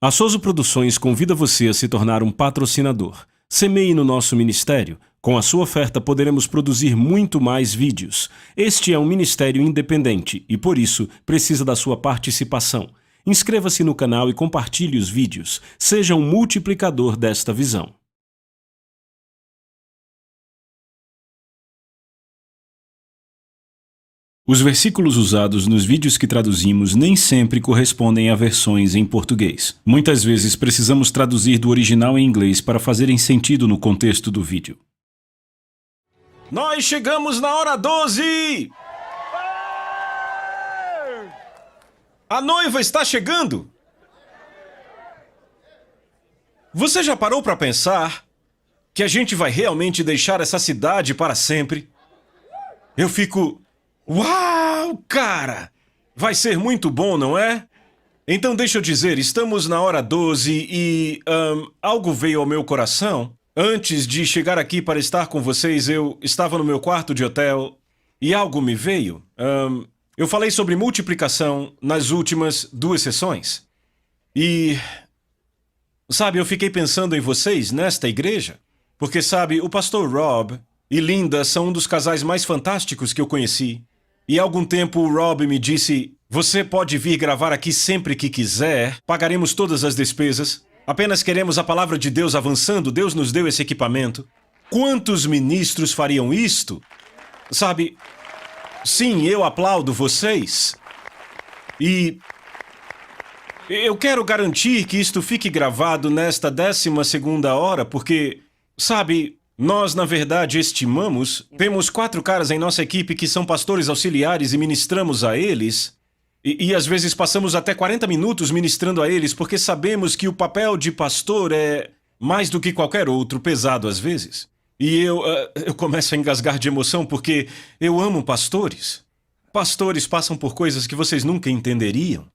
A Souza Produções convida você a se tornar um patrocinador. Semeie no nosso ministério. Com a sua oferta poderemos produzir muito mais vídeos. Este é um ministério independente e, por isso, precisa da sua participação. Inscreva-se no canal e compartilhe os vídeos. Seja um multiplicador desta visão. Os versículos usados nos vídeos que traduzimos nem sempre correspondem a versões em português. Muitas vezes precisamos traduzir do original em inglês para fazerem sentido no contexto do vídeo. Nós chegamos na hora 12! A noiva está chegando! Você já parou para pensar que a gente vai realmente deixar essa cidade para sempre? Eu fico... Uau, cara! Vai ser muito bom, não é? Então deixa eu dizer, estamos na hora 12 e... algo veio ao meu coração. Antes de chegar aqui para estar com vocês, eu estava no meu quarto de hotel e algo me veio. Eu falei sobre multiplicação nas últimas 2 sessões. E... sabe, eu fiquei pensando em vocês nesta igreja. Porque, sabe, o pastor Rob e Linda são um dos casais mais fantásticos que eu conheci. E há algum tempo o Rob me disse, você pode vir gravar aqui sempre que quiser, pagaremos todas as despesas, apenas queremos a palavra de Deus avançando, Deus nos deu esse equipamento. Quantos ministros fariam isto? Sabe, sim, eu aplaudo vocês. E eu quero garantir que isto fique gravado nesta 12ª hora, porque, sabe... Nós, na verdade, estimamos, temos 4 caras em nossa equipe que são pastores auxiliares e ministramos a eles. E às vezes passamos até 40 minutos ministrando a eles porque sabemos que o papel de pastor é mais do que qualquer outro, pesado às vezes. E eu começo a engasgar de emoção porque eu amo pastores. Pastores passam por coisas que vocês nunca entenderiam.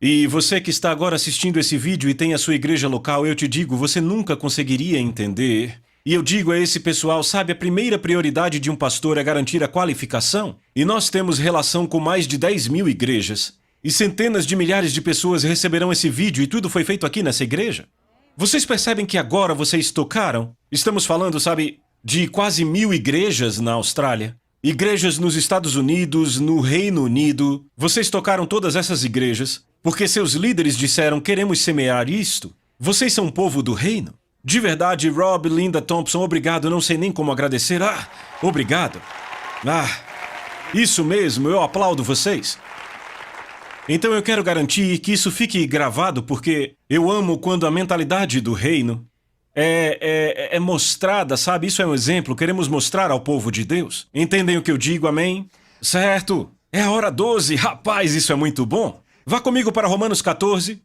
E você que está agora assistindo esse vídeo e tem a sua igreja local, eu te digo, você nunca conseguiria entender... E eu digo a esse pessoal, sabe, a primeira prioridade de um pastor é garantir a qualificação. E nós temos relação com mais de 10.000 igrejas. E centenas de milhares de pessoas receberão esse vídeo e tudo foi feito aqui nessa igreja. Vocês percebem que agora vocês tocaram? Estamos falando, sabe, de quase 1.000 igrejas na Austrália. Igrejas nos Estados Unidos, no Reino Unido. Vocês tocaram todas essas igrejas porque seus líderes disseram, queremos semear isto. Vocês são um povo do reino. De verdade, Rob, Linda Thompson, obrigado, não sei nem como agradecer. Obrigado. Isso mesmo, eu aplaudo vocês. Então eu quero garantir que isso fique gravado porque eu amo quando a mentalidade do reino é mostrada, sabe? Isso é um exemplo, queremos mostrar ao povo de Deus. Entendem o que eu digo, amém? Certo, é a hora 12, rapaz, isso é muito bom. Vá comigo para Romanos 14.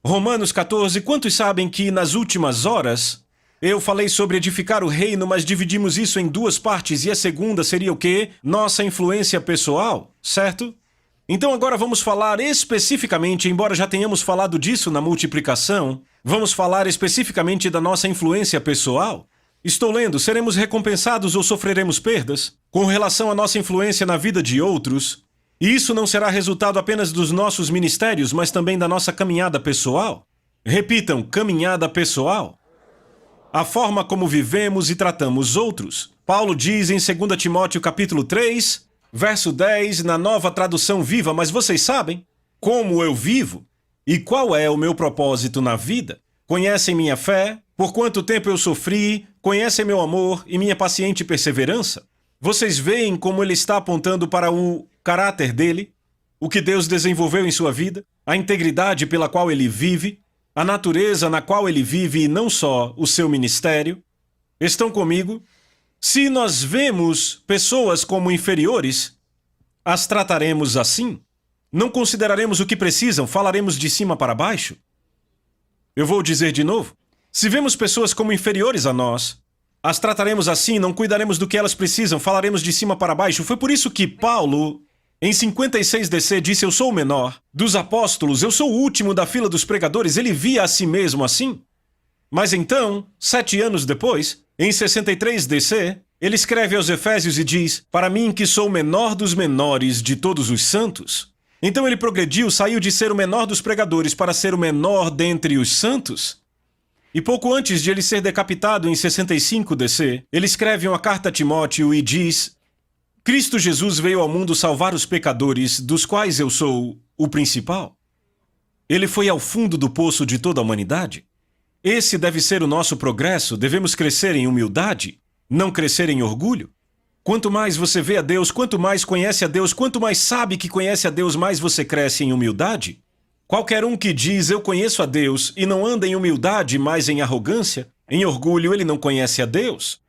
Romanos 14, quantos sabem que nas últimas horas eu falei sobre edificar o reino, mas dividimos isso em 2 partes e a segunda seria o quê? Nossa influência pessoal, certo? Então agora vamos falar especificamente, embora já tenhamos falado disso na multiplicação, vamos falar especificamente da nossa influência pessoal. Estou lendo, seremos recompensados ou sofreremos perdas com relação à nossa influência na vida de outros. E isso não será resultado apenas dos nossos ministérios, mas também da nossa caminhada pessoal. Repitam, caminhada pessoal. A forma como vivemos e tratamos outros. Paulo diz em 2 Timóteo capítulo 3, verso 10, na Nova Tradução Viva, mas vocês sabem como eu vivo e qual é o meu propósito na vida. Conhecem minha fé, por quanto tempo eu sofri, conhecem meu amor e minha paciente perseverança. Vocês veem como ele está apontando para o caráter dele, o que Deus desenvolveu em sua vida, a integridade pela qual ele vive, a natureza na qual ele vive e não só o seu ministério. Estão comigo? Se nós vemos pessoas como inferiores, as trataremos assim? Não consideraremos o que precisam, falaremos de cima para baixo? Eu vou dizer de novo. Se vemos pessoas como inferiores a nós, as trataremos assim, não cuidaremos do que elas precisam, falaremos de cima para baixo. Foi por isso que Paulo, em 56 DC, disse, eu sou o menor dos apóstolos, eu sou o último da fila dos pregadores. Ele via a si mesmo assim. Mas então, 7 anos depois, em 63 DC, ele escreve aos Efésios e diz, para mim que sou o menor dos menores de todos os santos. Então ele progrediu, saiu de ser o menor dos pregadores para ser o menor dentre os santos. E pouco antes de ele ser decapitado em 65 DC, ele escreve uma carta a Timóteo e diz: Cristo Jesus veio ao mundo salvar os pecadores, dos quais eu sou o principal. Ele foi ao fundo do poço de toda a humanidade. Esse deve ser o nosso progresso, devemos crescer em humildade, não crescer em orgulho. Quanto mais você vê a Deus, quanto mais conhece a Deus, quanto mais sabe que conhece a Deus, mais você cresce em humildade. Qualquer um que diz eu conheço a Deus e não anda em humildade, mas em arrogância, em orgulho, ele não conhece a Deus.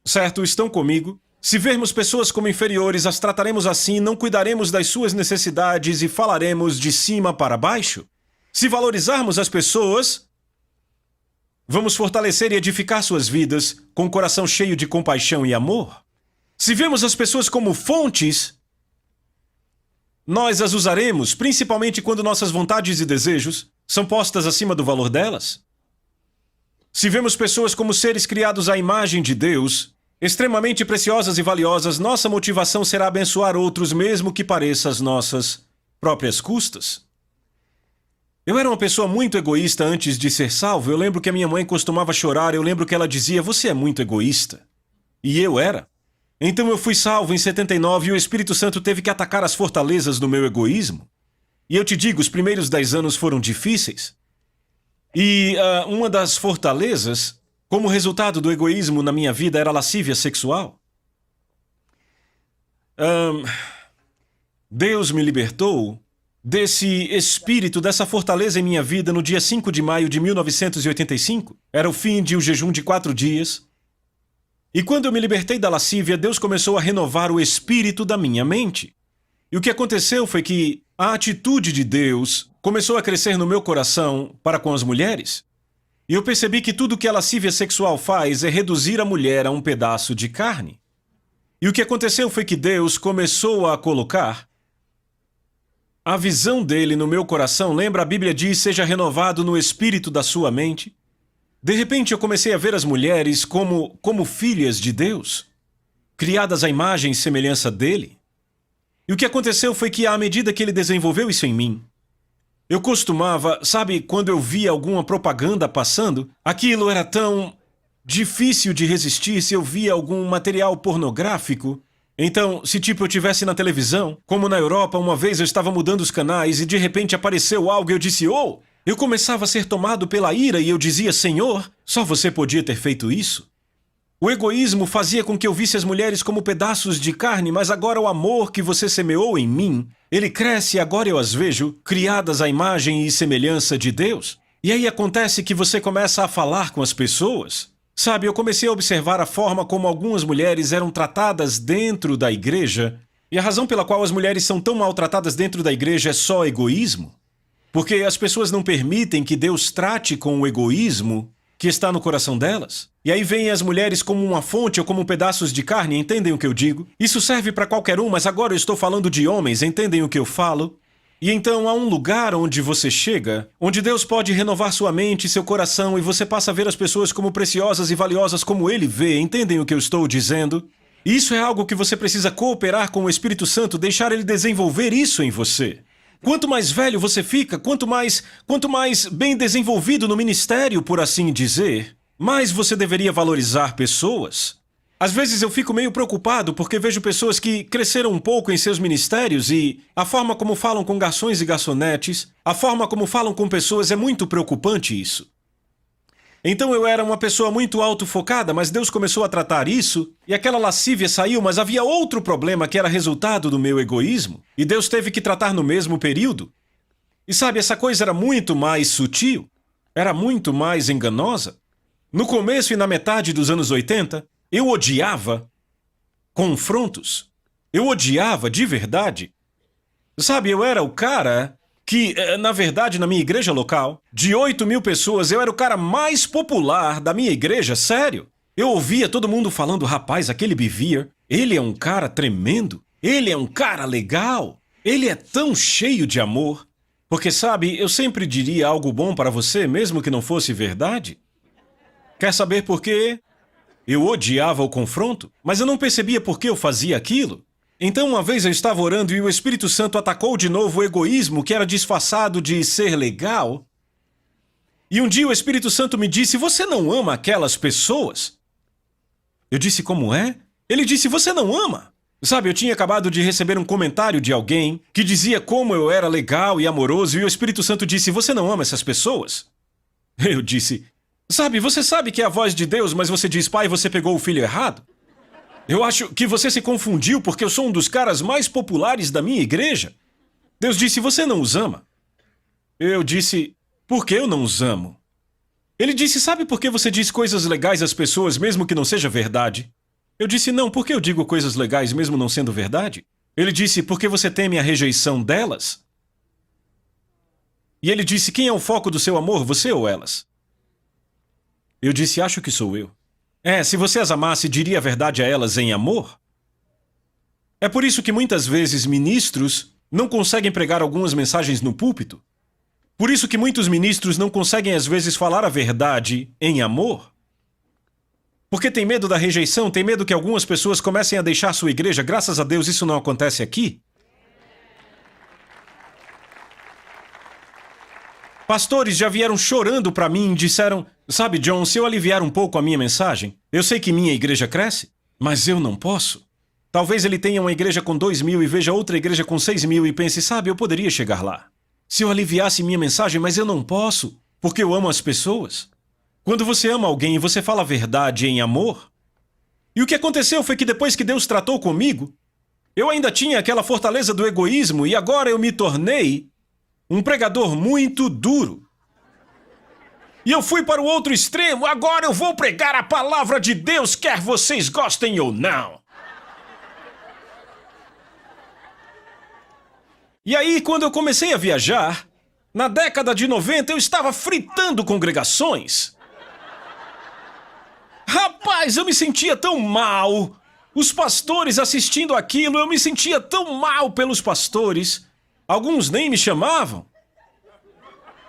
Certo, estão comigo? Se vermos pessoas como inferiores, as trataremos assim, não cuidaremos das suas necessidades e falaremos de cima para baixo. Se valorizarmos as pessoas, vamos fortalecer e edificar suas vidas com o coração cheio de compaixão e amor. Se vemos as pessoas como fontes, nós as usaremos, principalmente quando nossas vontades e desejos são postas acima do valor delas. Se vemos pessoas como seres criados à imagem de Deus, extremamente preciosas e valiosas, nossa motivação será abençoar outros, mesmo que pareça às nossas próprias custas. Eu era uma pessoa muito egoísta antes de ser salvo. Eu lembro que a minha mãe costumava chorar, eu lembro que ela dizia, você é muito egoísta. E eu era. Então eu fui salvo em 79 e o Espírito Santo teve que atacar as fortalezas do meu egoísmo. E eu te digo, os primeiros 10 anos foram difíceis. E uma das fortalezas, como resultado do egoísmo na minha vida, era a lascívia sexual. Deus me libertou desse espírito, dessa fortaleza em minha vida no dia 5 de maio de 1985. Era o fim de um jejum de 4 dias. E quando eu me libertei da lascívia, Deus começou a renovar o espírito da minha mente. E o que aconteceu foi que a atitude de Deus começou a crescer no meu coração para com as mulheres. E eu percebi que tudo que a lascívia sexual faz é reduzir a mulher a um pedaço de carne. E o que aconteceu foi que Deus começou a colocar a visão dele no meu coração. Lembra, a Bíblia diz, seja renovado no espírito da sua mente. De repente eu comecei a ver as mulheres como filhas de Deus, criadas à imagem e semelhança dele. E o que aconteceu foi que, à medida que ele desenvolveu isso em mim, eu costumava, sabe, quando eu via alguma propaganda passando, aquilo era tão difícil de resistir. Se eu via algum material pornográfico, então, se tipo eu estivesse na televisão, como na Europa, uma vez eu estava mudando os canais e de repente apareceu algo e eu disse, oh! Eu começava a ser tomado pela ira e eu dizia, Senhor, só você podia ter feito isso. O egoísmo fazia com que eu visse as mulheres como pedaços de carne, mas agora o amor que você semeou em mim, ele cresce e agora eu as vejo, criadas à imagem e semelhança de Deus. E aí acontece que você começa a falar com as pessoas. Sabe, eu comecei a observar a forma como algumas mulheres eram tratadas dentro da igreja, e a razão pela qual as mulheres são tão maltratadas dentro da igreja é só egoísmo. Porque as pessoas não permitem que Deus trate com o egoísmo que está no coração delas. E aí vêm as mulheres como uma fonte ou como pedaços de carne, entendem o que eu digo? Isso serve para qualquer um, mas agora eu estou falando de homens, entendem o que eu falo? E então há um lugar onde você chega, onde Deus pode renovar sua mente e seu coração e você passa a ver as pessoas como preciosas e valiosas como Ele vê, entendem o que eu estou dizendo? Isso é algo que você precisa cooperar com o Espírito Santo, deixar Ele desenvolver isso em você. Quanto mais velho você fica, quanto mais bem desenvolvido no ministério, por assim dizer, mais você deveria valorizar pessoas. Às vezes eu fico meio preocupado porque vejo pessoas que cresceram um pouco em seus ministérios e a forma como falam com garçons e garçonetes, a forma como falam com pessoas, é muito preocupante isso. Então eu era uma pessoa muito autofocada, mas Deus começou a tratar isso e aquela lascívia saiu, mas havia outro problema que era resultado do meu egoísmo e Deus teve que tratar no mesmo período. E sabe, essa coisa era muito mais sutil, era muito mais enganosa. No começo e na metade dos anos 80, eu odiava confrontos. Eu odiava de verdade. Sabe, eu era o cara que, na verdade, na minha igreja local, de 8.000 pessoas, eu era o cara mais popular da minha igreja, sério. Eu ouvia todo mundo falando, rapaz, aquele Bevere, ele é um cara tremendo, ele é um cara legal, ele é tão cheio de amor. Porque, sabe, eu sempre diria algo bom para você, mesmo que não fosse verdade. Quer saber por quê? Eu odiava o confronto, mas eu não percebia por que eu fazia aquilo. Então, uma vez eu estava orando e o Espírito Santo atacou de novo o egoísmo que era disfarçado de ser legal. E um dia o Espírito Santo me disse, você não ama aquelas pessoas? Eu disse, como é? Ele disse, você não ama? Sabe, eu tinha acabado de receber um comentário de alguém que dizia como eu era legal e amoroso e o Espírito Santo disse, você não ama essas pessoas? Eu disse, sabe, você sabe que é a voz de Deus, mas você diz, pai, você pegou o filho errado? Eu acho que você se confundiu porque eu sou um dos caras mais populares da minha igreja. Deus disse, você não os ama? Eu disse, por que eu não os amo? Ele disse, sabe por que você diz coisas legais às pessoas mesmo que não seja verdade? Eu disse, não, por que eu digo coisas legais mesmo não sendo verdade? Ele disse, porque você teme a rejeição delas? E ele disse, quem é o foco do seu amor, você ou elas? Eu disse, acho que sou eu. Se você as amasse, diria a verdade a elas em amor? É por isso que muitas vezes ministros não conseguem pregar algumas mensagens no púlpito. Por isso que muitos ministros não conseguem às vezes falar a verdade em amor. Porque tem medo da rejeição, tem medo que algumas pessoas comecem a deixar sua igreja. Graças a Deus isso não acontece aqui. Pastores já vieram chorando para mim e disseram, sabe, John, se eu aliviar um pouco a minha mensagem, eu sei que minha igreja cresce, mas eu não posso. Talvez ele tenha uma igreja com 2.000 e veja outra igreja com 6.000 e pense, sabe, eu poderia chegar lá. Se eu aliviasse minha mensagem, mas eu não posso, porque eu amo as pessoas. Quando você ama alguém e você fala a verdade em amor... E o que aconteceu foi que depois que Deus tratou comigo, eu ainda tinha aquela fortaleza do egoísmo e agora eu me tornei um pregador muito duro. E eu fui para o outro extremo, agora eu vou pregar a palavra de Deus, quer vocês gostem ou não. E aí, quando eu comecei a viajar, na década de 90, eu estava fritando congregações. Rapaz, eu me sentia tão mal. Os pastores assistindo aquilo, eu me sentia tão mal pelos pastores. Alguns nem me chamavam.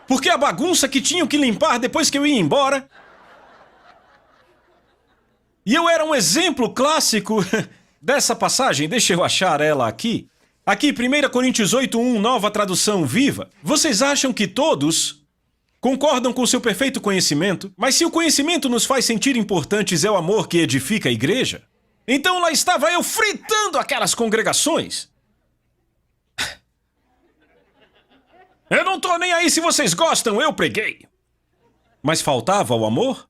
Porque a bagunça que tinham que limpar depois que eu ia embora. E eu era um exemplo clássico dessa passagem. Deixa eu achar ela aqui. Aqui, 1 Coríntios 8:1, nova tradução viva. Vocês acham que todos concordam com seu perfeito conhecimento? Mas se o conhecimento nos faz sentir importantes é o amor que edifica a igreja? Então lá estava eu fritando aquelas congregações. Eu não tô nem aí se vocês gostam, eu preguei. Mas faltava o amor?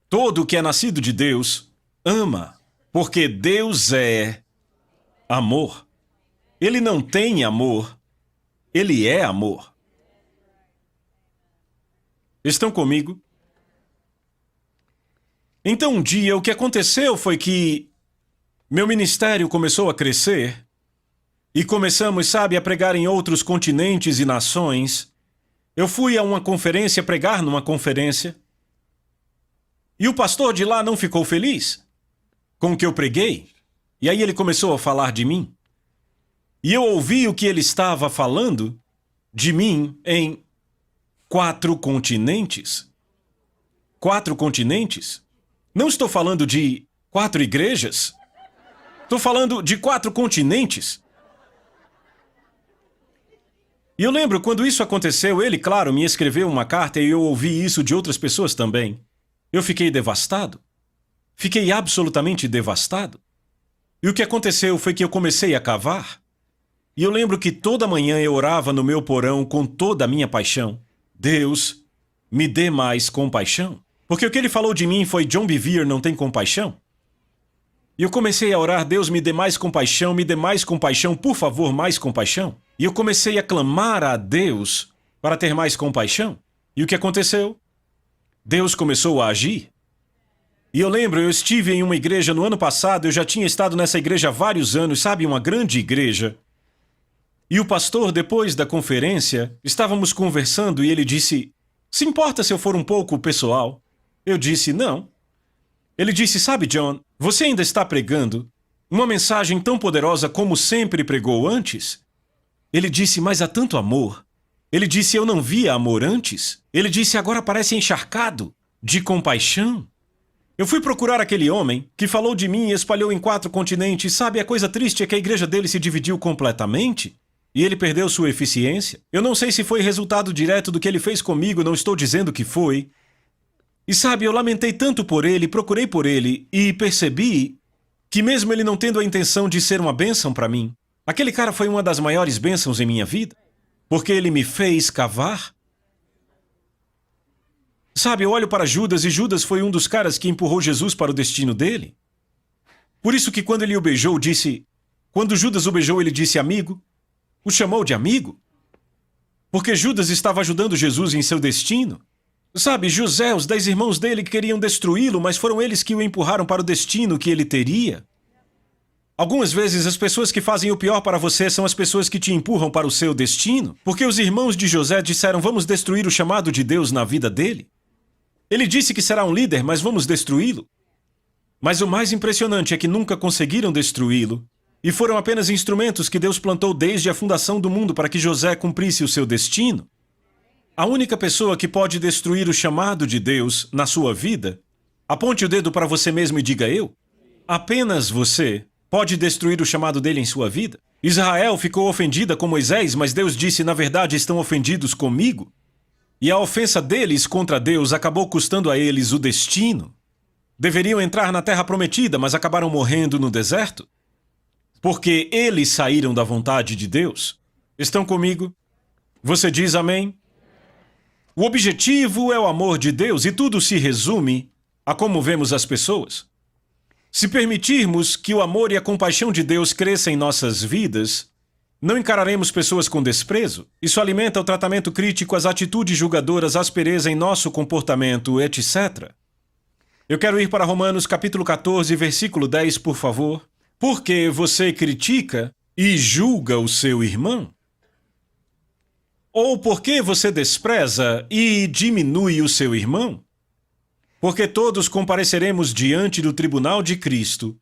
Todo o que é nascido de Deus ama, porque Deus é amor. Ele não tem amor, ele é amor. Estão comigo? Então um dia o que aconteceu foi que meu ministério começou a crescer e começamos, sabe, a pregar em outros continentes e nações. Eu fui a uma conferência pregar numa conferência e o pastor de lá não ficou feliz com o que eu preguei. E aí ele começou a falar de mim. E eu ouvi o que ele estava falando de mim em 4 continentes. 4 continentes? Não estou falando de 4 igrejas. Estou falando de 4 continentes. E eu lembro, quando isso aconteceu, ele, claro, me escreveu uma carta e eu ouvi isso de outras pessoas também. Eu fiquei devastado. Fiquei absolutamente devastado. E o que aconteceu foi que eu comecei a cavar. E eu lembro que toda manhã eu orava no meu porão com toda a minha paixão. Deus, me dê mais compaixão. Porque o que ele falou de mim foi, John Bevere não tem compaixão? E eu comecei a orar, Deus, me dê mais compaixão, por favor, mais compaixão. E eu comecei a clamar a Deus para ter mais compaixão. E o que aconteceu? Deus começou a agir. E eu lembro, eu estive em uma igreja no ano passado, eu já tinha estado nessa igreja há vários anos, sabe, uma grande igreja. E o pastor, depois da conferência, estávamos conversando e ele disse, se importa se eu for um pouco pessoal? Eu disse, não. Ele disse, sabe, John, você ainda está pregando uma mensagem tão poderosa como sempre pregou antes? Ele disse, mas há tanto amor. Ele disse, eu não via amor antes. Ele disse, agora parece encharcado de compaixão. Eu fui procurar aquele homem que falou de mim e espalhou em 4 continentes. Sabe, a coisa triste é que a igreja dele se dividiu completamente e ele perdeu sua eficiência. Eu não sei se foi resultado direto do que ele fez comigo, não estou dizendo que foi. E sabe, eu lamentei tanto por ele, procurei por ele e percebi que mesmo ele não tendo a intenção de ser uma bênção para mim, aquele cara foi uma das maiores bênçãos em minha vida, porque ele me fez cavar. Sabe, eu olho para Judas e Judas foi um dos caras que empurrou Jesus para o destino dele. Por isso que quando ele o beijou, Quando Judas o beijou, ele disse amigo. O chamou de amigo. Porque Judas estava ajudando Jesus em seu destino. Sabe, José, os 10 irmãos dele queriam destruí-lo, mas foram eles que o empurraram para o destino que ele teria. Algumas vezes as pessoas que fazem o pior para você são as pessoas que te empurram para o seu destino. Porque os irmãos de José disseram, vamos destruir o chamado de Deus na vida dele. Ele disse que será um líder, mas vamos destruí-lo. Mas o mais impressionante é que nunca conseguiram destruí-lo. E foram apenas instrumentos que Deus plantou desde a fundação do mundo para que José cumprisse o seu destino. A única pessoa que pode destruir o chamado de Deus na sua vida, aponte o dedo para você mesmo e diga eu. Apenas você pode destruir o chamado dele em sua vida. Israel ficou ofendida com Moisés, mas Deus disse, na verdade, estão ofendidos comigo. E a ofensa deles contra Deus acabou custando a eles o destino. Deveriam entrar na terra prometida, mas acabaram morrendo no deserto. Porque eles saíram da vontade de Deus. Estão comigo? Você diz amém? O objetivo é o amor de Deus e tudo se resume a como vemos as pessoas. Se permitirmos que o amor e a compaixão de Deus cresçam em nossas vidas, não encararemos pessoas com desprezo. Isso alimenta o tratamento crítico, as atitudes julgadoras, a aspereza em nosso comportamento, etc. Eu quero ir para Romanos capítulo 14, versículo 10, por favor. Porque você critica e julga o seu irmão? Ou porque você despreza e diminui o seu irmão? Porque todos compareceremos diante do tribunal de Cristo.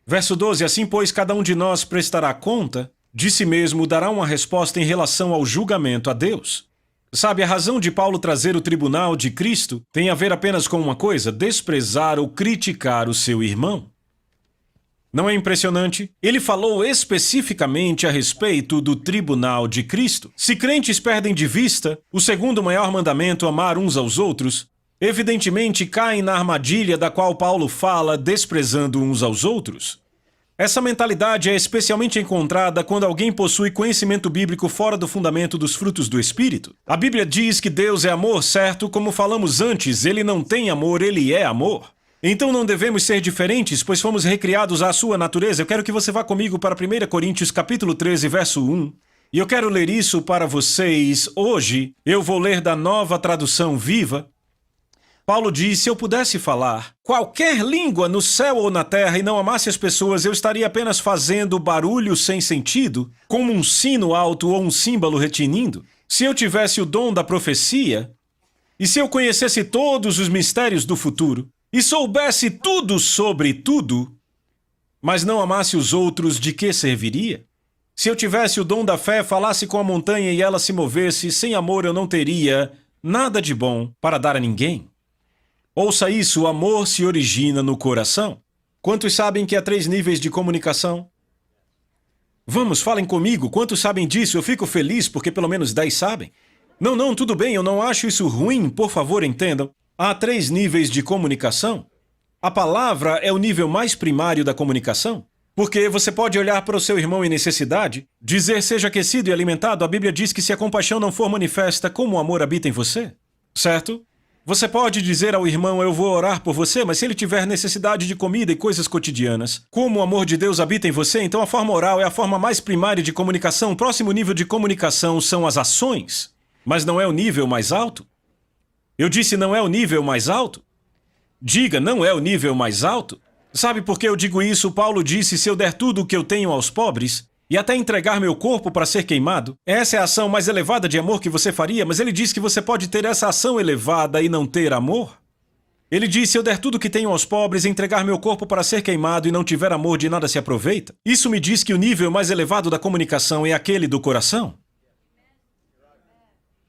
Verso 12, assim, pois, cada um de nós prestará conta de si mesmo, dará uma resposta em relação ao julgamento a Deus. Sabe, a razão de Paulo trazer o tribunal de Cristo tem a ver apenas com uma coisa, desprezar ou criticar o seu irmão. Não é impressionante? Ele falou especificamente a respeito do tribunal de Cristo. Se crentes perdem de vista o segundo maior mandamento, amar uns aos outros, evidentemente caem na armadilha da qual Paulo fala, desprezando uns aos outros. Essa mentalidade é especialmente encontrada quando alguém possui conhecimento bíblico fora do fundamento dos frutos do Espírito. A Bíblia diz que Deus é amor, certo? Como falamos antes, ele não tem amor, ele é amor. Então não devemos ser diferentes, pois fomos recriados à sua natureza. Eu quero que você vá comigo para 1 Coríntios capítulo 13, verso 1. E eu quero ler isso para vocês hoje. Eu vou ler da Nova Tradução Viva. Paulo diz, se eu pudesse falar qualquer língua no céu ou na terra e não amasse as pessoas, eu estaria apenas fazendo barulho sem sentido, como um sino alto ou um símbolo retinindo. Se eu tivesse o dom da profecia, e se eu conhecesse todos os mistérios do futuro, e soubesse tudo sobre tudo, mas não amasse os outros, de que serviria? Se eu tivesse o dom da fé, falasse com a montanha e ela se movesse, sem amor eu não teria nada de bom para dar a ninguém. Ouça isso, o amor se origina no coração. Quantos sabem que há 3 níveis de comunicação? Vamos, falem comigo, quantos sabem disso? Eu fico feliz porque pelo menos 10 sabem. Não, tudo bem, eu não acho isso ruim, por favor, entendam. Há 3 níveis de comunicação. A palavra é o nível mais primário da comunicação. Porque você pode olhar para o seu irmão em necessidade, dizer seja aquecido e alimentado. A Bíblia diz que se a compaixão não for manifesta, como o amor habita em você? Certo? Você pode dizer ao irmão, eu vou orar por você, mas se ele tiver necessidade de comida e coisas cotidianas, como o amor de Deus habita em você, então a forma oral é a forma mais primária de comunicação. O próximo nível de comunicação são as ações, mas não é o nível mais alto. Eu disse não é o nível mais alto? Diga, não é o nível mais alto? Sabe por que eu digo isso? Paulo disse, se eu der tudo o que eu tenho aos pobres, e até entregar meu corpo para ser queimado, essa é a ação mais elevada de amor que você faria, mas ele diz que você pode ter essa ação elevada e não ter amor? Ele diz, se eu der tudo o que tenho aos pobres, entregar meu corpo para ser queimado e não tiver amor, de nada se aproveita? Isso me diz que o nível mais elevado da comunicação é aquele do coração.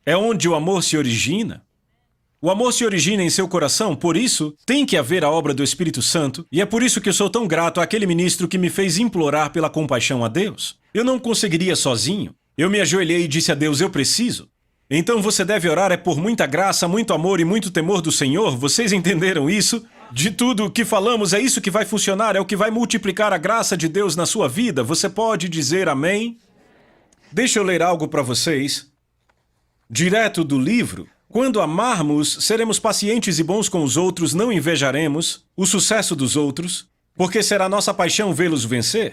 É onde o amor se origina. O amor se origina em seu coração, por isso tem que haver a obra do Espírito Santo, e é por isso que eu sou tão grato àquele ministro que me fez implorar pela compaixão a Deus. Eu não conseguiria sozinho. Eu me ajoelhei e disse a Deus, eu preciso. Então você deve orar é por muita graça, muito amor e muito temor do Senhor. Vocês entenderam isso? De tudo o que falamos, é isso que vai funcionar, é o que vai multiplicar a graça de Deus na sua vida. Você pode dizer amém? Deixa eu ler algo para vocês. Direto do livro. Quando amarmos, seremos pacientes e bons com os outros, não invejaremos o sucesso dos outros, porque será nossa paixão vê-los vencer.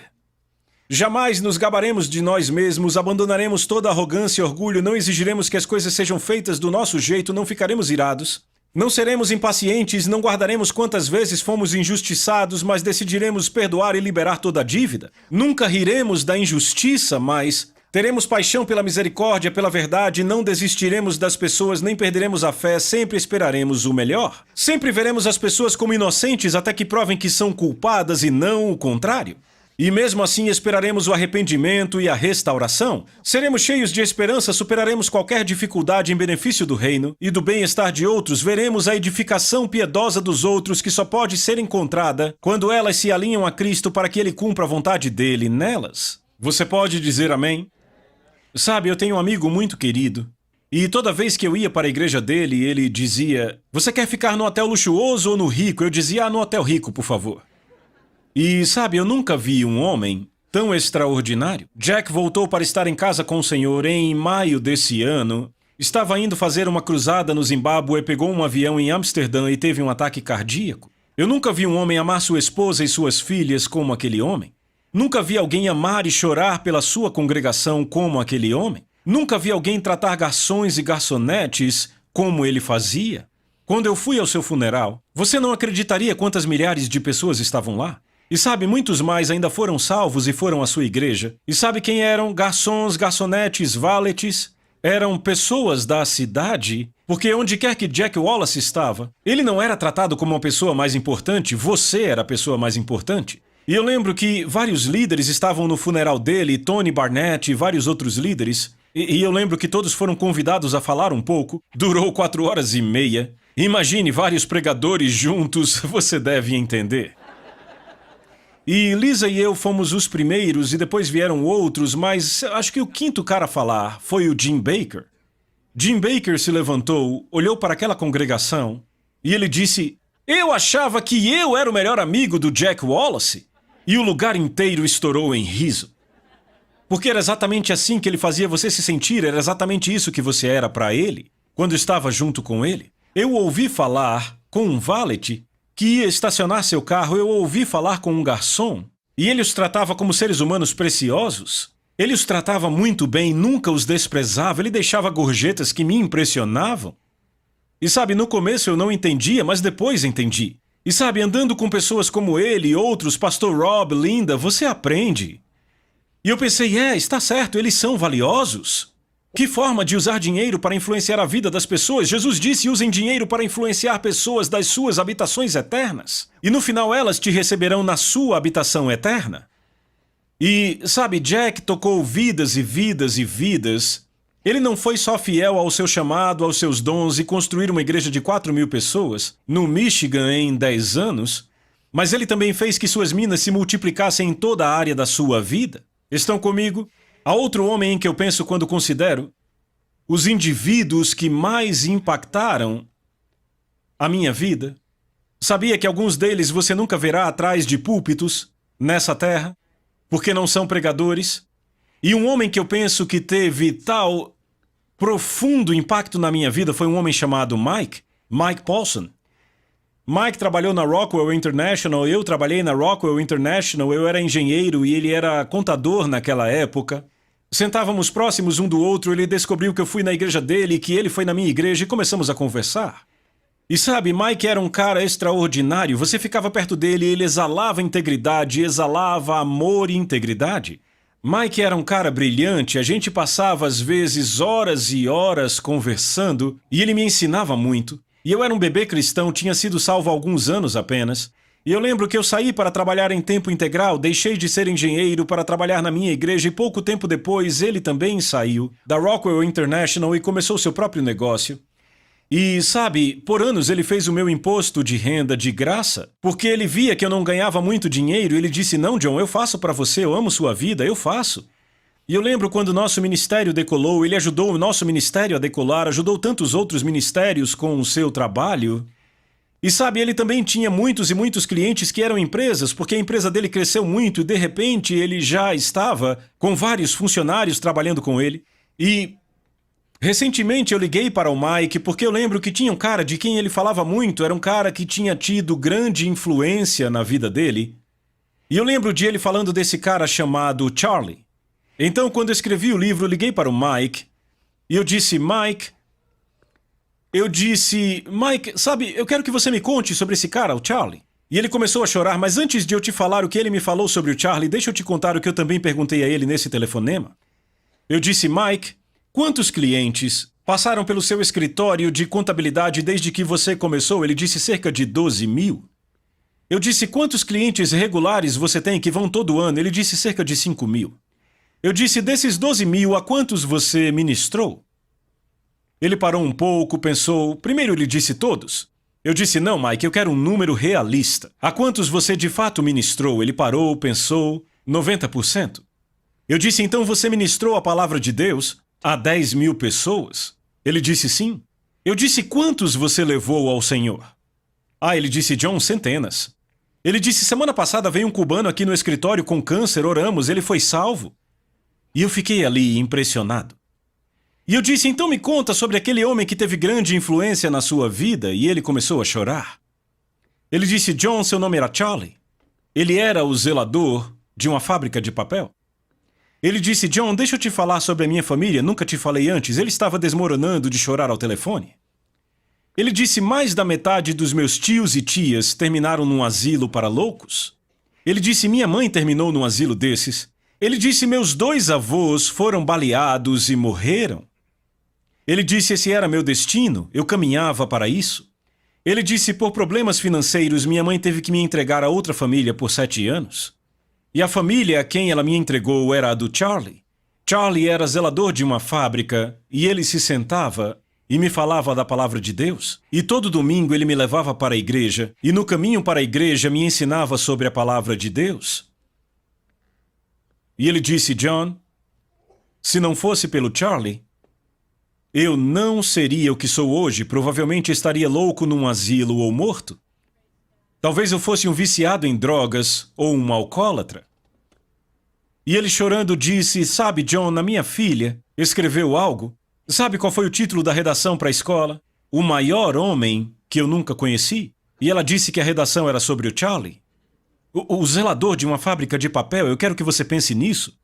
Jamais nos gabaremos de nós mesmos, abandonaremos toda arrogância e orgulho, não exigiremos que as coisas sejam feitas do nosso jeito, não ficaremos irados. Não seremos impacientes, não guardaremos quantas vezes fomos injustiçados, mas decidiremos perdoar e liberar toda a dívida. Nunca riremos da injustiça, mas teremos paixão pela misericórdia, pela verdade, não desistiremos das pessoas, nem perderemos a fé, sempre esperaremos o melhor. Sempre veremos as pessoas como inocentes até que provem que são culpadas e não o contrário. E mesmo assim esperaremos o arrependimento e a restauração. Seremos cheios de esperança, superaremos qualquer dificuldade em benefício do reino e do bem-estar de outros. Veremos a edificação piedosa dos outros que só pode ser encontrada quando elas se alinham a Cristo para que Ele cumpra a vontade dele nelas. Você pode dizer amém? Sabe, eu tenho um amigo muito querido. E toda vez que eu ia para a igreja dele, ele dizia, você quer ficar no hotel luxuoso ou no rico? Eu dizia, no hotel rico, por favor. E, sabe, eu nunca vi um homem tão extraordinário. Jack voltou para estar em casa com o Senhor em maio desse ano. Estava indo fazer uma cruzada no Zimbábue, pegou um avião em Amsterdã e teve um ataque cardíaco. Eu nunca vi um homem amar sua esposa e suas filhas como aquele homem. Nunca vi alguém amar e chorar pela sua congregação como aquele homem. Nunca vi alguém tratar garçons e garçonetes como ele fazia. Quando eu fui ao seu funeral, você não acreditaria quantas milhares de pessoas estavam lá? E sabe, muitos mais ainda foram salvos e foram à sua igreja. E sabe quem eram? Garçons, garçonetes, valetes. Eram pessoas da cidade. Porque onde quer que Jack Wallace estava, ele não era tratado como uma pessoa mais importante, você era a pessoa mais importante. E eu lembro que vários líderes estavam no funeral dele, Tony Barnett e vários outros líderes. E eu lembro que todos foram convidados a falar um pouco. Durou 4 horas e meia. Imagine vários pregadores juntos, você deve entender. E Lisa e eu fomos os primeiros e depois vieram outros, mas acho que o quinto cara a falar foi o Jim Bakker. Jim Bakker se levantou, olhou para aquela congregação e ele disse, eu achava que eu era o melhor amigo do Jack Wallace. E o lugar inteiro estourou em riso. Porque era exatamente assim que ele fazia você se sentir, era exatamente isso que você era para ele, quando estava junto com ele. Eu ouvi falar com um valet que ia estacionar seu carro, eu ouvi falar com um garçom, e ele os tratava como seres humanos preciosos. Ele os tratava muito bem, nunca os desprezava, ele deixava gorjetas que me impressionavam. E sabe, no começo eu não entendia, mas depois entendi. E sabe, andando com pessoas como ele e outros, Pastor Rob, Linda, você aprende. E eu pensei, está certo, eles são valiosos. Que forma de usar dinheiro para influenciar a vida das pessoas? Jesus disse, usem dinheiro para influenciar pessoas das suas habitações eternas. E no final elas te receberão na sua habitação eterna. E, sabe, Jack tocou vidas e vidas e vidas. Ele não foi só fiel ao seu chamado, aos seus dons e construir uma igreja de 4.000 pessoas no Michigan em 10 anos, mas ele também fez que suas minas se multiplicassem em toda a área da sua vida. Estão comigo? Há outro homem em que eu penso quando considero os indivíduos que mais impactaram a minha vida. Sabia que alguns deles você nunca verá atrás de púlpitos nessa terra, porque não são pregadores? E um homem que eu penso que teve tal profundo impacto na minha vida foi um homem chamado Mike Paulson. Mike trabalhou na Rockwell International, eu trabalhei na Rockwell International, eu era engenheiro e ele era contador naquela época. Sentávamos próximos um do outro, ele descobriu que eu fui na igreja dele e que ele foi na minha igreja e começamos a conversar. E sabe, Mike era um cara extraordinário, você ficava perto dele e ele exalava integridade, exalava amor e integridade. Mike era um cara brilhante, a gente passava às vezes horas e horas conversando e ele me ensinava muito. E eu era um bebê cristão, tinha sido salvo há alguns anos apenas. E eu lembro que eu saí para trabalhar em tempo integral, deixei de ser engenheiro para trabalhar na minha igreja e pouco tempo depois ele também saiu da Rockwell International e começou seu próprio negócio. E, sabe, por anos ele fez o meu imposto de renda de graça, porque ele via que eu não ganhava muito dinheiro e ele disse, não, John, eu faço para você, eu amo sua vida, eu faço. E eu lembro quando o nosso ministério decolou, ele ajudou o nosso ministério a decolar, ajudou tantos outros ministérios com o seu trabalho. E sabe, ele também tinha muitos e muitos clientes que eram empresas, porque a empresa dele cresceu muito e de repente ele já estava com vários funcionários trabalhando com ele. E recentemente eu liguei para o Mike porque eu lembro que tinha um cara de quem ele falava muito, era um cara que tinha tido grande influência na vida dele. E eu lembro de ele falando desse cara chamado Charlie. Então, quando eu escrevi o livro, eu liguei para o Mike e eu disse, Mike, sabe, eu quero que você me conte sobre esse cara, o Charlie. E ele começou a chorar, mas antes de eu te falar o que ele me falou sobre o Charlie, deixa eu te contar o que eu também perguntei a ele nesse telefonema. Eu disse, Mike, quantos clientes passaram pelo seu escritório de contabilidade desde que você começou? Ele disse cerca de 12 mil. Eu disse, quantos clientes regulares você tem que vão todo ano? Ele disse cerca de 5 mil. Eu disse, desses 12 mil, a quantos você ministrou? Ele parou um pouco, pensou. Primeiro ele disse todos. Eu disse, não, Mike, eu quero um número realista. A quantos você de fato ministrou? Ele parou, pensou. 90%. Eu disse, então você ministrou a palavra de Deus a 10 mil pessoas? Ele disse sim. Eu disse, quantos você levou ao Senhor? Ele disse, John, centenas. Ele disse, semana passada veio um cubano aqui no escritório com câncer, oramos, ele foi salvo. E eu fiquei ali impressionado. E eu disse, então me conta sobre aquele homem que teve grande influência na sua vida, e ele começou a chorar. Ele disse, John, seu nome era Charlie. Ele era o zelador de uma fábrica de papel. Ele disse, John, deixa eu te falar sobre a minha família, nunca te falei antes. Ele estava desmoronando de chorar ao telefone. Ele disse, mais da metade dos meus tios e tias terminaram num asilo para loucos. Ele disse, minha mãe terminou num asilo desses. Ele disse, meus 2 avós foram baleados e morreram. Ele disse, esse era meu destino, eu caminhava para isso. Ele disse, por problemas financeiros, minha mãe teve que me entregar a outra família por 7 anos. E a família a quem ela me entregou era a do Charlie. Charlie era zelador de uma fábrica e ele se sentava e me falava da palavra de Deus. E todo domingo ele me levava para a igreja e no caminho para a igreja me ensinava sobre a palavra de Deus. E ele disse, John, se não fosse pelo Charlie, eu não seria o que sou hoje, provavelmente estaria louco num asilo ou morto. Talvez eu fosse um viciado em drogas ou um alcoólatra. E ele chorando disse, sabe, John, a minha filha escreveu algo. Sabe qual foi o título da redação para a escola? O maior homem que eu nunca conheci. E ela disse que a redação era sobre o Charlie. O zelador de uma fábrica de papel, eu quero que você pense nisso.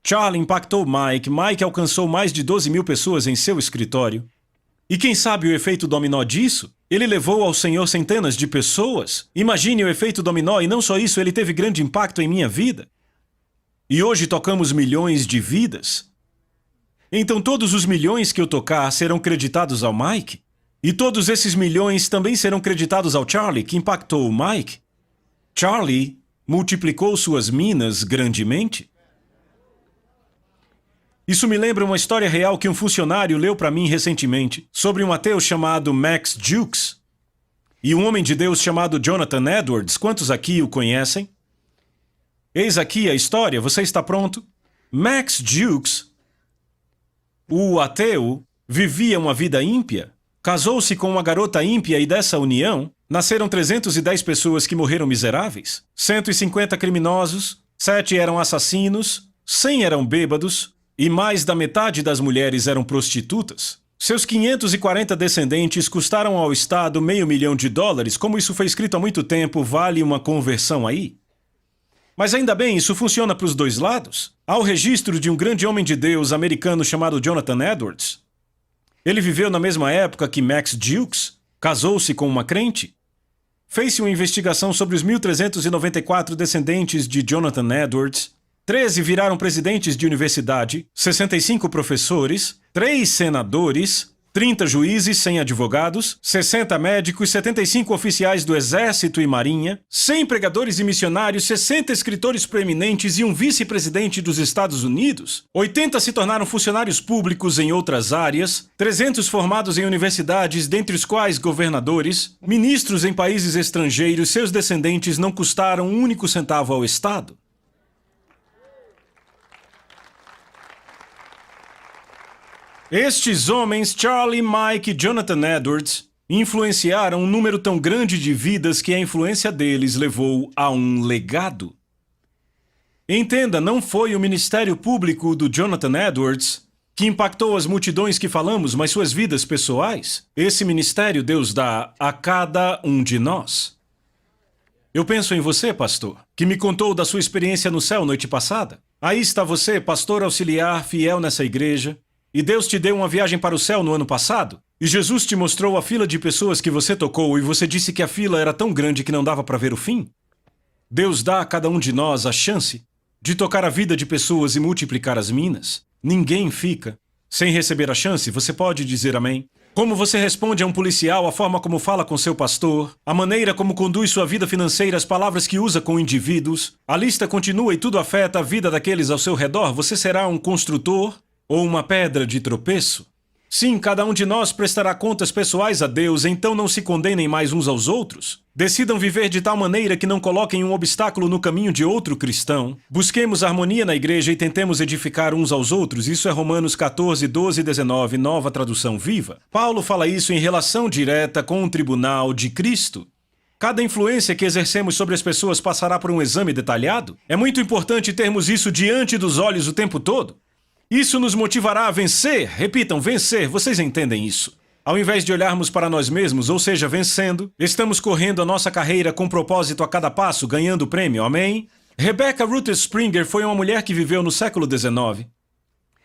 Charlie impactou Mike. Mike alcançou mais de 12 mil pessoas em seu escritório. E quem sabe o efeito dominó disso? Ele levou ao Senhor centenas de pessoas. Imagine o efeito dominó, e não só isso, ele teve grande impacto em minha vida. E hoje tocamos milhões de vidas. Então todos os milhões que eu tocar serão creditados ao Mike? E todos esses milhões também serão creditados ao Charlie, que impactou o Mike? Charlie multiplicou suas minas grandemente? Isso me lembra uma história real que um funcionário leu para mim recentemente sobre um ateu chamado Max Jukes e um homem de Deus chamado Jonathan Edwards. Quantos aqui o conhecem? Eis aqui a história, você está pronto? Max Jukes, o ateu, vivia uma vida ímpia, casou-se com uma garota ímpia e dessa união nasceram 310 pessoas que morreram miseráveis, 150 criminosos, 7 eram assassinos, 100 eram bêbados e mais da metade das mulheres eram prostitutas. Seus 540 descendentes custaram ao Estado $500.000. Como isso foi escrito há muito tempo, vale uma conversão aí? Mas ainda bem, isso funciona para os dois lados. Há o registro de um grande homem de Deus americano chamado Jonathan Edwards. Ele viveu na mesma época que Max Jukes, casou-se com uma crente. Fez-se uma investigação sobre os 1.394 descendentes de Jonathan Edwards. 13 viraram presidentes de universidade, 65 professores, 3 senadores, 30 juízes sem advogados, 60 médicos, 75 oficiais do Exército e Marinha, 100 pregadores e missionários, 60 escritores proeminentes e um vice-presidente dos Estados Unidos. 80 se tornaram funcionários públicos em outras áreas, 300 formados em universidades, dentre os quais governadores, ministros em países estrangeiros, seus descendentes não custaram um único centavo ao Estado. Estes homens, Charlie, Mike e Jonathan Edwards, influenciaram um número tão grande de vidas que a influência deles levou a um legado. Entenda, não foi o ministério público do Jonathan Edwards que impactou as multidões que falamos, mas suas vidas pessoais. Esse ministério Deus dá a cada um de nós. Eu penso em você, pastor, que me contou da sua experiência no céu noite passada. Aí está você, pastor auxiliar, fiel nessa igreja. E Deus te deu uma viagem para o céu no ano passado? E Jesus te mostrou a fila de pessoas que você tocou e você disse que a fila era tão grande que não dava para ver o fim? Deus dá a cada um de nós a chance de tocar a vida de pessoas e multiplicar as minas. Ninguém fica sem receber a chance, você pode dizer amém? Como você responde a um policial, a forma como fala com seu pastor, a maneira como conduz sua vida financeira, as palavras que usa com indivíduos, a lista continua e tudo afeta a vida daqueles ao seu redor. Você será um construtor ou uma pedra de tropeço? Sim, cada um de nós prestará contas pessoais a Deus, então não se condenem mais uns aos outros. Decidam viver de tal maneira que não coloquem um obstáculo no caminho de outro cristão. Busquemos harmonia na igreja e tentemos edificar uns aos outros. Isso é Romanos 14, 12 e 19, nova tradução viva. Paulo fala isso em relação direta com o tribunal de Cristo. Cada influência que exercemos sobre as pessoas passará por um exame detalhado. É muito importante termos isso diante dos olhos o tempo todo. Isso nos motivará a vencer. Repitam, vencer. Vocês entendem isso? Ao invés de olharmos para nós mesmos, ou seja, vencendo, estamos correndo a nossa carreira com propósito a cada passo, ganhando o prêmio. Amém? Rebecca Ruth Springer foi uma mulher que viveu no século XIX.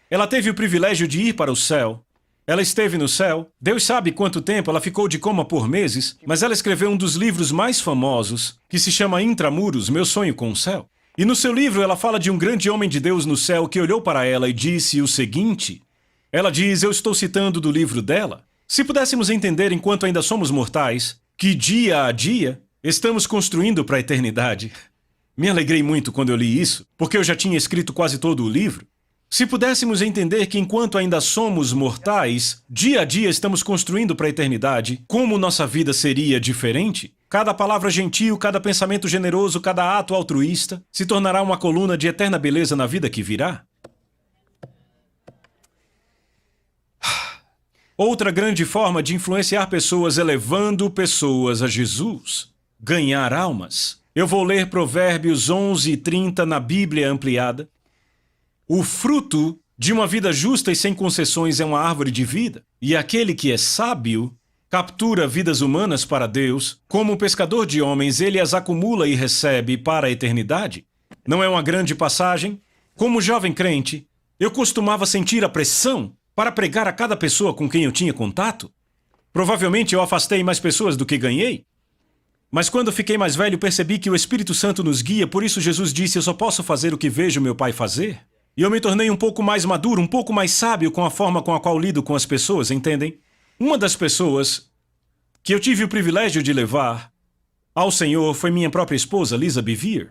Ela teve o privilégio de ir para o céu. Ela esteve no céu. Deus sabe quanto tempo, ela ficou de coma por meses, mas ela escreveu um dos livros mais famosos, que se chama Intramuros, Meu Sonho com o Céu. E no seu livro ela fala de um grande homem de Deus no céu que olhou para ela e disse o seguinte. Ela diz, eu estou citando do livro dela. Se pudéssemos entender enquanto ainda somos mortais, que dia a dia estamos construindo para a eternidade. Me alegrei muito quando eu li isso, porque eu já tinha escrito quase todo o livro. Se pudéssemos entender que enquanto ainda somos mortais, dia a dia estamos construindo para a eternidade, como nossa vida seria diferente? Cada palavra gentil, cada pensamento generoso, cada ato altruísta se tornará uma coluna de eterna beleza na vida que virá. Outra grande forma de influenciar pessoas é levando pessoas a Jesus. Ganhar almas. Eu vou ler Provérbios 11 e 30 na Bíblia ampliada. O fruto de uma vida justa e sem concessões é uma árvore de vida, e aquele que é sábio captura vidas humanas para Deus. Como pescador de homens, ele as acumula e recebe para a eternidade. Não é uma grande passagem? Como jovem crente, eu costumava sentir a pressão para pregar a cada pessoa com quem eu tinha contato. Provavelmente eu afastei mais pessoas do que ganhei. Mas quando fiquei mais velho, percebi que o Espírito Santo nos guia, por isso Jesus disse, eu só posso fazer o que vejo meu Pai fazer. E eu me tornei um pouco mais maduro, um pouco mais sábio com a forma com a qual lido com as pessoas, entendem? Uma das pessoas que eu tive o privilégio de levar ao Senhor foi minha própria esposa, Lisa Bevere.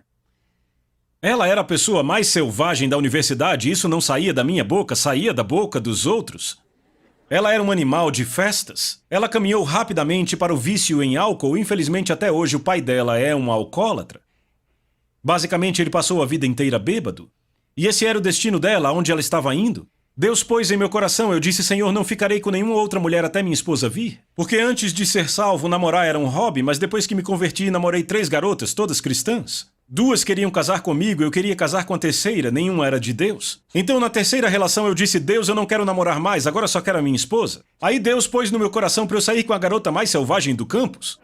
Ela era a pessoa mais selvagem da universidade, isso não saía da minha boca, saía da boca dos outros. Ela era um animal de festas. Ela caminhou rapidamente para o vício em álcool, infelizmente até hoje o pai dela é um alcoólatra. Basicamente ele passou a vida inteira bêbado. E esse era o destino dela, aonde ela estava indo. Deus pôs em meu coração, eu disse, Senhor, não ficarei com nenhuma outra mulher até minha esposa vir. Porque antes de ser salvo, namorar era um hobby, mas depois que me converti, namorei 3 garotas, todas cristãs. 2 queriam casar comigo, eu queria casar com a terceira, nenhuma era de Deus. Então na terceira relação eu disse, Deus, eu não quero namorar mais, agora só quero a minha esposa. Aí Deus pôs no meu coração para eu sair com a garota mais selvagem do campus.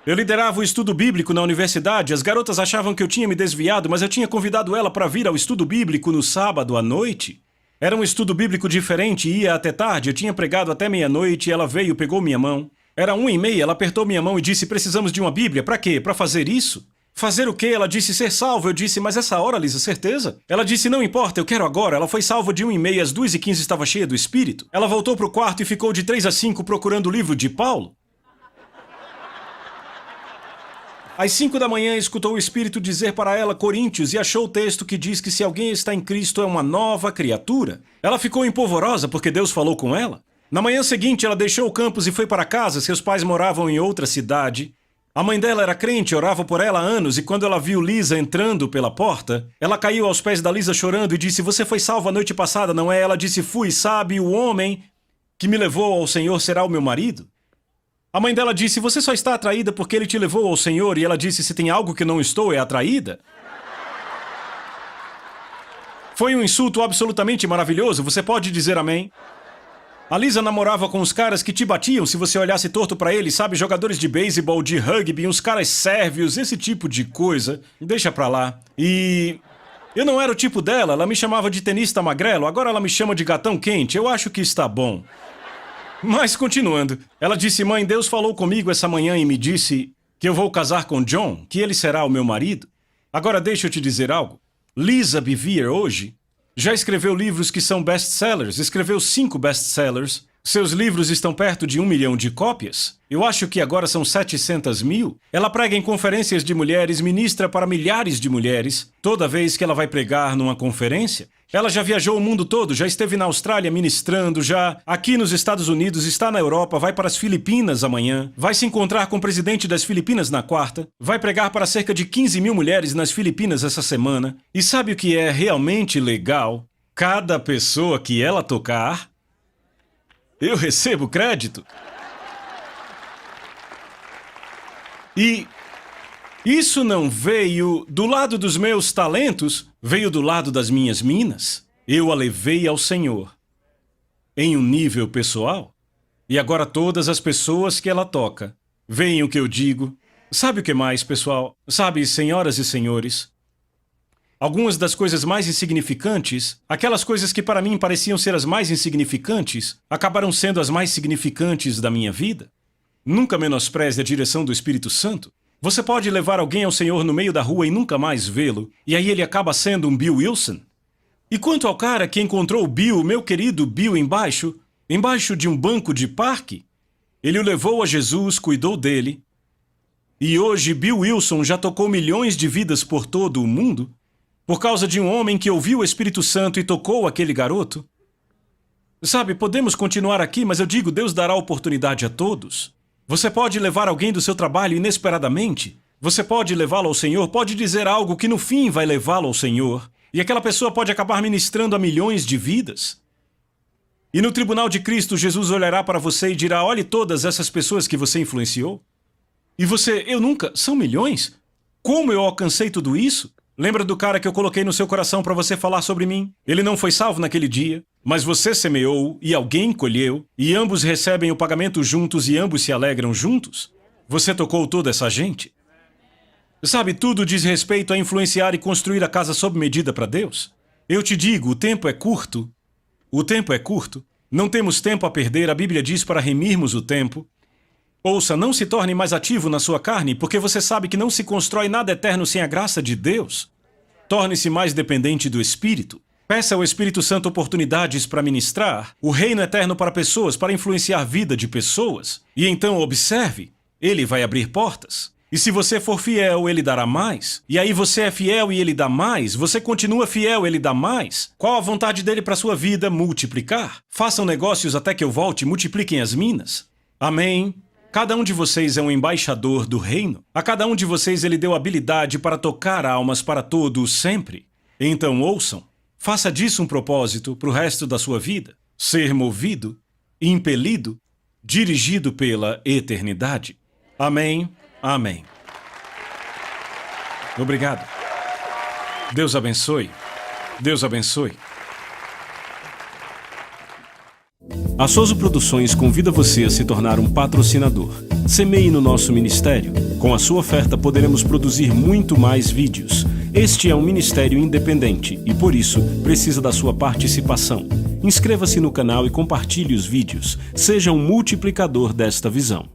Eu liderava o estudo bíblico na universidade, as garotas achavam que eu tinha me desviado, mas eu tinha convidado ela para vir ao estudo bíblico no sábado à noite. Era um estudo bíblico diferente, ia até tarde, eu tinha pregado até meia-noite, ela veio, pegou minha mão. Era 1h30, ela apertou minha mão e disse, precisamos de uma Bíblia, para quê? Para fazer isso? Fazer o quê? Ela disse ser salvo. Eu disse, mas essa hora, Lisa, certeza? Ela disse, não importa, eu quero agora. Ela foi salva de 1h30, às 2h15 estava cheia do Espírito. Ela voltou pro quarto e ficou de 3 às 5 procurando o livro de Paulo. Às 5 da manhã, escutou o Espírito dizer para ela Coríntios e achou o texto que diz que se alguém está em Cristo é uma nova criatura. Ela ficou empolvorosa porque Deus falou com ela. Na manhã seguinte, ela deixou o campus e foi para casa. Seus pais moravam em outra cidade. A mãe dela era crente, orava por ela há anos, e quando ela viu Lisa entrando pela porta, ela caiu aos pés da Lisa chorando e disse, você foi salva a noite passada, não é? Ela disse, fui, sabe, o homem que me levou ao Senhor será o meu marido? A mãe dela disse, você só está atraída porque ele te levou ao Senhor, e ela disse, se tem algo que não estou, é atraída? Foi um insulto absolutamente maravilhoso, você pode dizer amém? A Lisa namorava com os caras que te batiam se você olhasse torto pra eles, sabe? Jogadores de beisebol, de rugby, uns caras sérvios, esse tipo de coisa. Deixa pra lá. E... eu não era o tipo dela, ela me chamava de tenista magrelo, agora ela me chama de gatão quente, eu acho que está bom. Mas continuando, ela disse, mãe, Deus falou comigo essa manhã e me disse que eu vou casar com John, que ele será o meu marido. Agora deixa eu te dizer algo. Lisa Bevere hoje já escreveu livros que são best-sellers, escreveu 5 best-sellers. Seus livros estão perto de 1 milhão de cópias. Eu acho que agora são 700 mil. Ela prega em conferências de mulheres, ministra para milhares de mulheres. Toda vez que ela vai pregar numa conferência, ela já viajou o mundo todo, já esteve na Austrália ministrando, já aqui nos Estados Unidos, está na Europa, vai para as Filipinas amanhã, vai se encontrar com o presidente das Filipinas na quarta, vai pregar para cerca de 15 mil mulheres nas Filipinas essa semana. E sabe o que é realmente legal? Cada pessoa que ela tocar, eu recebo crédito. E isso não veio do lado dos meus talentos, veio do lado das minhas minas. Eu a levei ao Senhor em um nível pessoal. E agora todas as pessoas que ela toca veem o que eu digo. Sabe o que mais, pessoal? Sabe, senhoras e senhores, algumas das coisas mais insignificantes, aquelas coisas que para mim pareciam ser as mais insignificantes, acabaram sendo as mais significantes da minha vida. Nunca menospreze a direção do Espírito Santo. Você pode levar alguém ao Senhor no meio da rua e nunca mais vê-lo, e aí ele acaba sendo um Bill Wilson. E quanto ao cara que encontrou o Bill, meu querido Bill, embaixo de um banco de parque, ele o levou a Jesus, cuidou dele, e hoje Bill Wilson já tocou milhões de vidas por todo o mundo, por causa de um homem que ouviu o Espírito Santo e tocou aquele garoto. Sabe, podemos continuar aqui, mas eu digo, Deus dará oportunidade a todos. Você pode levar alguém do seu trabalho inesperadamente. Você pode levá-lo ao Senhor, pode dizer algo que no fim vai levá-lo ao Senhor. E aquela pessoa pode acabar ministrando a milhões de vidas. E no tribunal de Cristo, Jesus olhará para você e dirá, olhe todas essas pessoas que você influenciou. E você, eu nunca, são milhões? Como eu alcancei tudo isso? Lembra do cara que eu coloquei no seu coração para você falar sobre mim? Ele não foi salvo naquele dia, mas você semeou e alguém colheu, e ambos recebem o pagamento juntos e ambos se alegram juntos? Você tocou toda essa gente? Sabe, tudo diz respeito a influenciar e construir a casa sob medida para Deus. Eu te digo, o tempo é curto. O tempo é curto. Não temos tempo a perder, a Bíblia diz para remirmos o tempo. Ouça, não se torne mais ativo na sua carne, porque você sabe que não se constrói nada eterno sem a graça de Deus. Torne-se mais dependente do Espírito. Peça ao Espírito Santo oportunidades para ministrar o reino eterno para pessoas, para influenciar a vida de pessoas. E então observe, ele vai abrir portas. E se você for fiel, ele dará mais. E aí você é fiel e ele dá mais. Você continua fiel, ele dá mais. Qual a vontade dele para sua vida? Multiplicar. Façam negócios até que eu volte, multipliquem as minas. Amém. Cada um de vocês é um embaixador do reino. A cada um de vocês ele deu habilidade para tocar almas para todos sempre. Então ouçam, faça disso um propósito para o resto da sua vida. Ser movido, impelido, dirigido pela eternidade. Amém, amém. Obrigado. Deus abençoe. Deus abençoe. A Soso Produções convida você a se tornar um patrocinador. Semeie no nosso ministério. Com a sua oferta poderemos produzir muito mais vídeos. Este é um ministério independente e, por isso, precisa da sua participação. Inscreva-se no canal e compartilhe os vídeos. Seja um multiplicador desta visão.